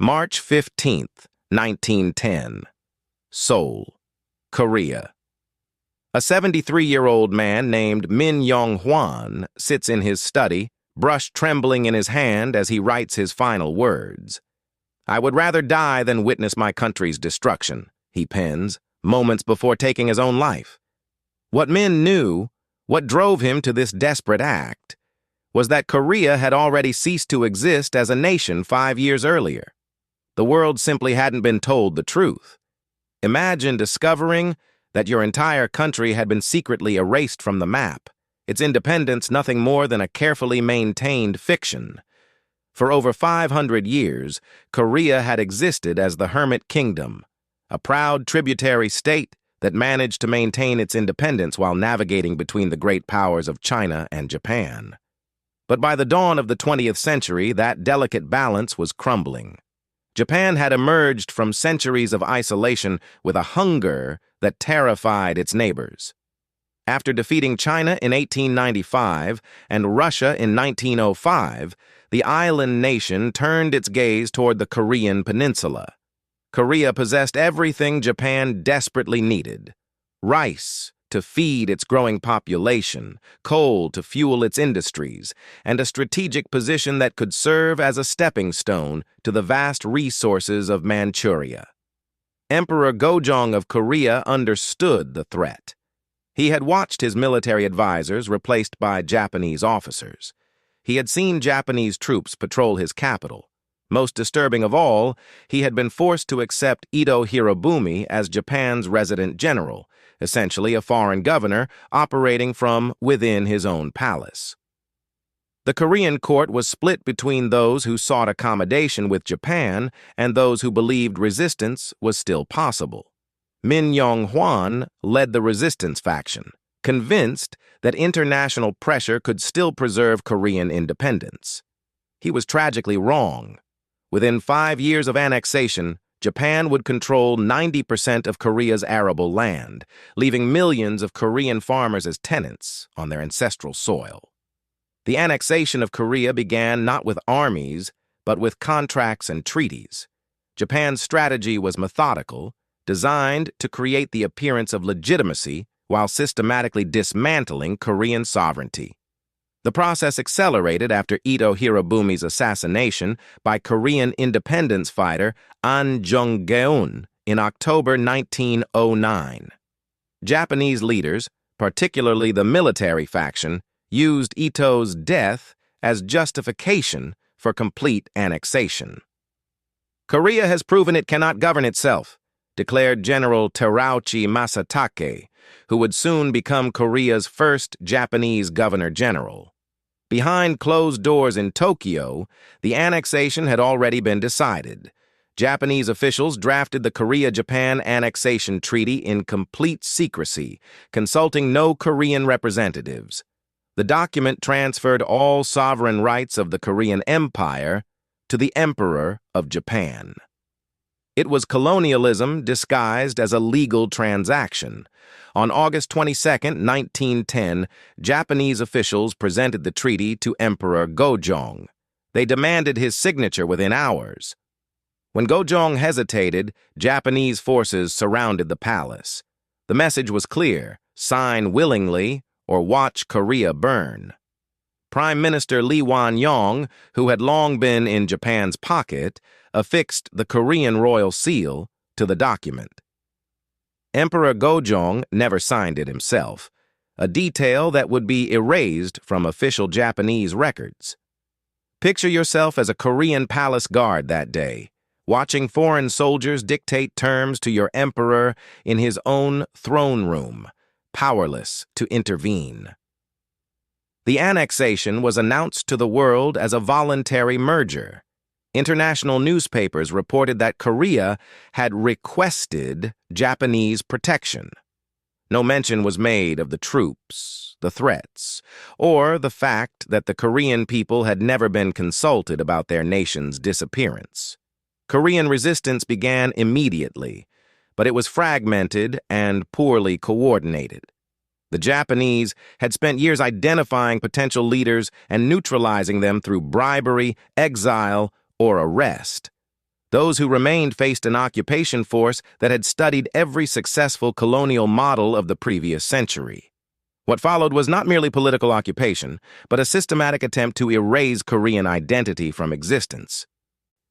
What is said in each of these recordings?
March 15th, 1910. Seoul, Korea. A 73-year-old man named Min Yeong-hwan sits in his study, brush trembling in his hand as he writes his final words. "I would rather die than witness my country's destruction," he pens, moments before taking his own life. What Min knew, what drove him to this desperate act, was that Korea had already ceased to exist as a nation 5 years earlier. The world simply hadn't been told the truth. Imagine discovering that your entire country had been secretly erased from the map, its independence nothing more than a carefully maintained fiction. For over 500 years, Korea had existed as the Hermit Kingdom, a proud tributary state that managed to maintain its independence while navigating between the great powers of China and Japan. But by the dawn of the 20th century, that delicate balance was crumbling. Japan had emerged from centuries of isolation with a hunger that terrified its neighbors. After defeating China in 1895 and Russia in 1905, the island nation turned its gaze toward the Korean peninsula. Korea possessed everything Japan desperately needed: rice to feed its growing population, coal to fuel its industries, and a strategic position that could serve as a stepping stone to the vast resources of Manchuria. Emperor Gojong of Korea understood the threat. He had watched his military advisors replaced by Japanese officers. He had seen Japanese troops patrol his capital. Most disturbing of all, he had been forced to accept Ito Hirobumi as Japan's resident general, essentially a foreign governor operating from within his own palace. The Korean court was split between those who sought accommodation with Japan and those who believed resistance was still possible. Min Yeong-hwan led the resistance faction, convinced that international pressure could still preserve Korean independence. He was tragically wrong. Within 5 years of annexation, Japan would control 90% of Korea's arable land, leaving millions of Korean farmers as tenants on their ancestral soil. The annexation of Korea began not with armies, but with contracts and treaties. Japan's strategy was methodical, designed to create the appearance of legitimacy while systematically dismantling Korean sovereignty. The process accelerated after Ito Hirobumi's assassination by Korean independence fighter An Jung-geun in October 1909. Japanese leaders, particularly the military faction, used Ito's death as justification for complete annexation. "Korea has proven it cannot govern itself," declared General Terauchi Masatake, who would soon become Korea's first Japanese governor-general. Behind closed doors in Tokyo, the annexation had already been decided. Japanese officials drafted the Korea-Japan Annexation Treaty in complete secrecy, consulting no Korean representatives. The document transferred all sovereign rights of the Korean Empire to the Emperor of Japan. It was colonialism disguised as a legal transaction. On August 22, 1910, Japanese officials presented the treaty to Emperor Gojong. They demanded his signature within hours. When Gojong hesitated, Japanese forces surrounded the palace. The message was clear: sign willingly or watch Korea burn. Prime Minister Lee Wan-yong, who had long been in Japan's pocket, affixed the Korean royal seal to the document. Emperor Gojong never signed it himself, a detail that would be erased from official Japanese records. Picture yourself as a Korean palace guard that day, watching foreign soldiers dictate terms to your emperor in his own throne room, powerless to intervene. The annexation was announced to the world as a voluntary merger. International newspapers reported that Korea had requested Japanese protection. No mention was made of the troops, the threats, or the fact that the Korean people had never been consulted about their nation's disappearance. Korean resistance began immediately, but it was fragmented and poorly coordinated. The Japanese had spent years identifying potential leaders and neutralizing them through bribery, exile, or arrest. Those who remained faced an occupation force that had studied every successful colonial model of the previous century. What followed was not merely political occupation, but a systematic attempt to erase Korean identity from existence.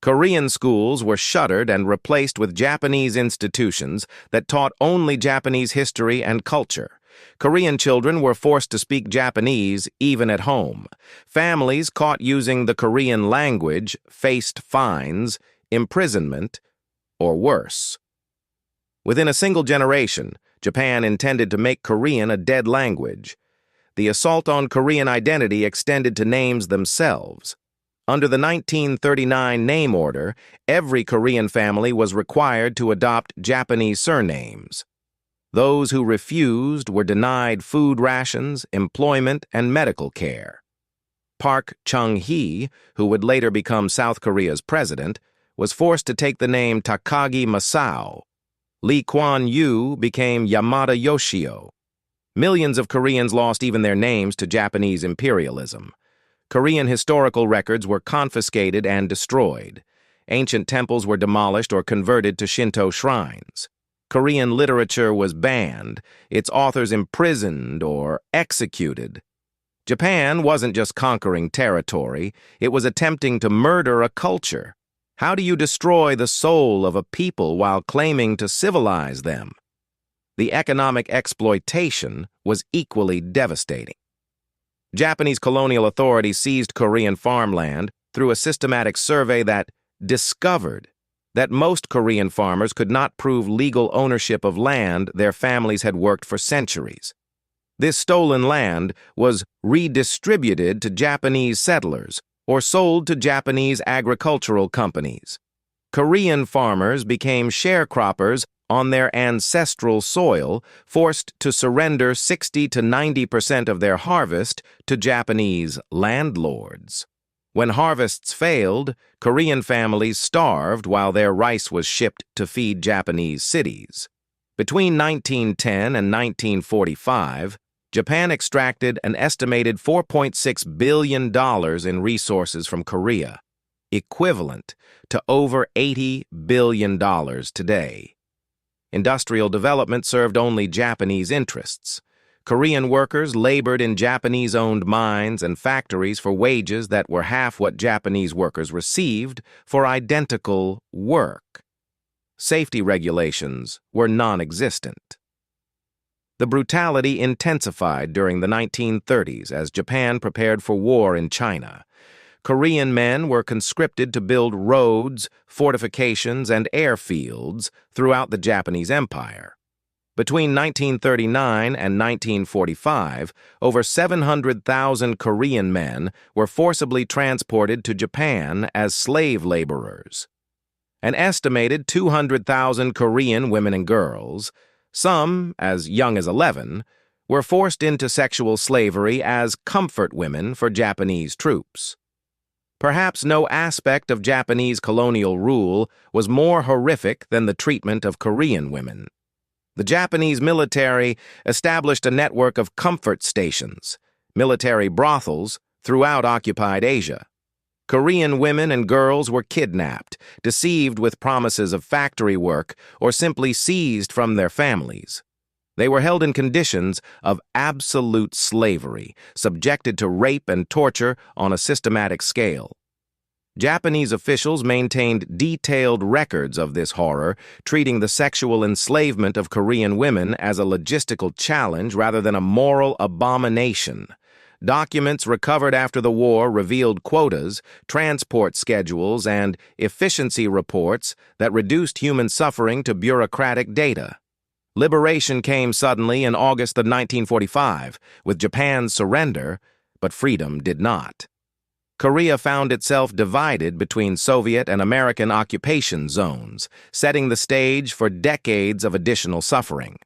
Korean schools were shuttered and replaced with Japanese institutions that taught only Japanese history and culture. Korean children were forced to speak Japanese even at home. Families caught using the Korean language faced fines, imprisonment, or worse. Within a single generation, Japan intended to make Korean a dead language. The assault on Korean identity extended to names themselves. Under the 1939 name order, every Korean family was required to adopt Japanese surnames. Those who refused were denied food rations, employment, and medical care. Park Chung-hee, who would later become South Korea's president, was forced to take the name Takagi Masao. Lee Kuan Yew became Yamada Yoshio. Millions of Koreans lost even their names to Japanese imperialism. Korean historical records were confiscated and destroyed. Ancient temples were demolished or converted to Shinto shrines. Korean literature was banned, its authors imprisoned or executed. Japan wasn't just conquering territory, it was attempting to murder a culture. How do you destroy the soul of a people while claiming to civilize them? The economic exploitation was equally devastating. Japanese colonial authorities seized Korean farmland through a systematic survey that discovered that most Korean farmers could not prove legal ownership of land their families had worked for centuries. This stolen land was redistributed to Japanese settlers or sold to Japanese agricultural companies. Korean farmers became sharecroppers on their ancestral soil, forced to surrender 60 to 90% of their harvest to Japanese landlords. When harvests failed, Korean families starved while their rice was shipped to feed Japanese cities. Between 1910 and 1945, Japan extracted an estimated $4.6 billion in resources from Korea, equivalent to over $80 billion today. Industrial development served only Japanese interests. Korean workers labored in Japanese-owned mines and factories for wages that were half what Japanese workers received for identical work. Safety regulations were non-existent. The brutality intensified during the 1930s as Japan prepared for war in China. Korean men were conscripted to build roads, fortifications, and airfields throughout the Japanese Empire. Between 1939 and 1945, over 700,000 Korean men were forcibly transported to Japan as slave laborers. An estimated 200,000 Korean women and girls, some as young as 11, were forced into sexual slavery as comfort women for Japanese troops. Perhaps no aspect of Japanese colonial rule was more horrific than the treatment of Korean women. The Japanese military established a network of comfort stations, military brothels, throughout occupied Asia. Korean women and girls were kidnapped, deceived with promises of factory work, or simply seized from their families. They were held in conditions of absolute slavery, subjected to rape and torture on a systematic scale. Japanese officials maintained detailed records of this horror, treating the sexual enslavement of Korean women as a logistical challenge rather than a moral abomination. Documents recovered after the war revealed quotas, transport schedules, and efficiency reports that reduced human suffering to bureaucratic data. Liberation came suddenly in August of 1945, with Japan's surrender, but freedom did not. Korea found itself divided between Soviet and American occupation zones, setting the stage for decades of additional suffering.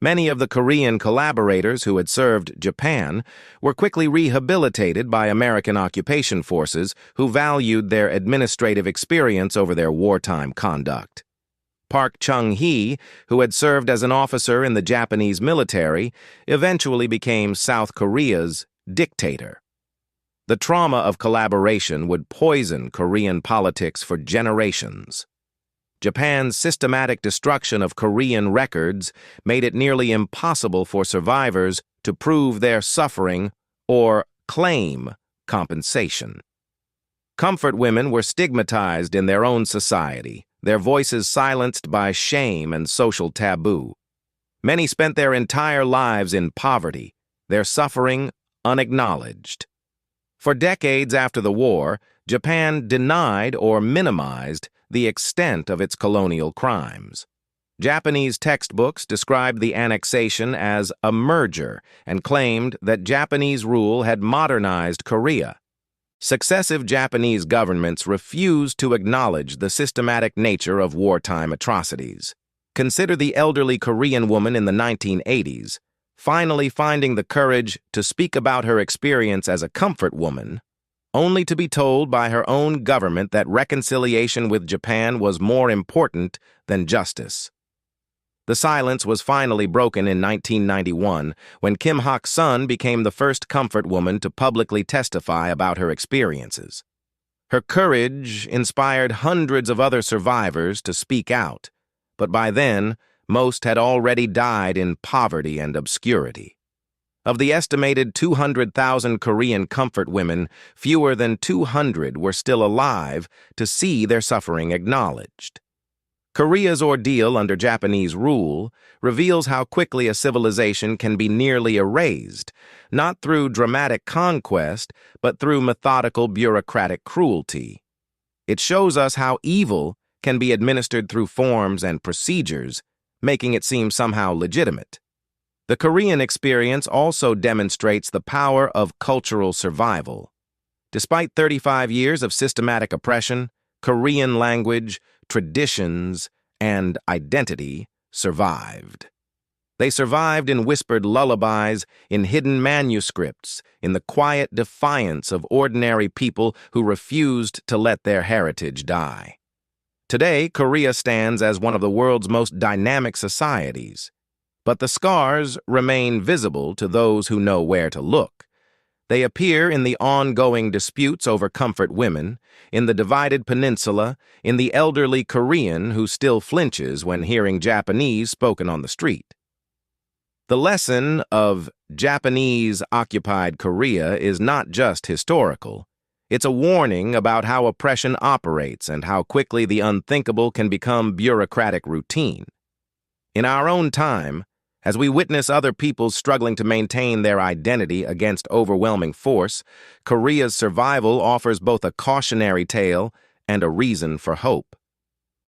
Many of the Korean collaborators who had served Japan were quickly rehabilitated by American occupation forces who valued their administrative experience over their wartime conduct. Park Chung-hee, who had served as an officer in the Japanese military, eventually became South Korea's dictator. The trauma of collaboration would poison Korean politics for generations. Japan's systematic destruction of Korean records made it nearly impossible for survivors to prove their suffering or claim compensation. Comfort women were stigmatized in their own society, their voices silenced by shame and social taboo. Many spent their entire lives in poverty, their suffering unacknowledged. For decades after the war, Japan denied or minimized the extent of its colonial crimes. Japanese textbooks described the annexation as a merger and claimed that Japanese rule had modernized Korea. Successive Japanese governments refused to acknowledge the systematic nature of wartime atrocities. Consider the elderly Korean woman in the 1980s, finally finding the courage to speak about her experience as a comfort woman, only to be told by her own government that reconciliation with Japan was more important than justice. The silence was finally broken in 1991 when Kim Hak-sun became the first comfort woman to publicly testify about her experiences. Her courage inspired hundreds of other survivors to speak out, but by then, most had already died in poverty and obscurity. Of the estimated 200,000 Korean comfort women, fewer than 200 were still alive to see their suffering acknowledged. Korea's ordeal under Japanese rule reveals how quickly a civilization can be nearly erased, not through dramatic conquest, but through methodical bureaucratic cruelty. It shows us how evil can be administered through forms and procedures, making it seem somehow legitimate. The Korean experience also demonstrates the power of cultural survival. Despite 35 years of systematic oppression, Korean language, traditions, and identity survived. They survived in whispered lullabies, in hidden manuscripts, in the quiet defiance of ordinary people who refused to let their heritage die. Today, Korea stands as one of the world's most dynamic societies, but the scars remain visible to those who know where to look. They appear in the ongoing disputes over comfort women, in the divided peninsula, in the elderly Korean who still flinches when hearing Japanese spoken on the street. The lesson of Japanese-occupied Korea is not just historical. It's a warning about how oppression operates and how quickly the unthinkable can become bureaucratic routine. In our own time, as we witness other peoples struggling to maintain their identity against overwhelming force, Korea's survival offers both a cautionary tale and a reason for hope.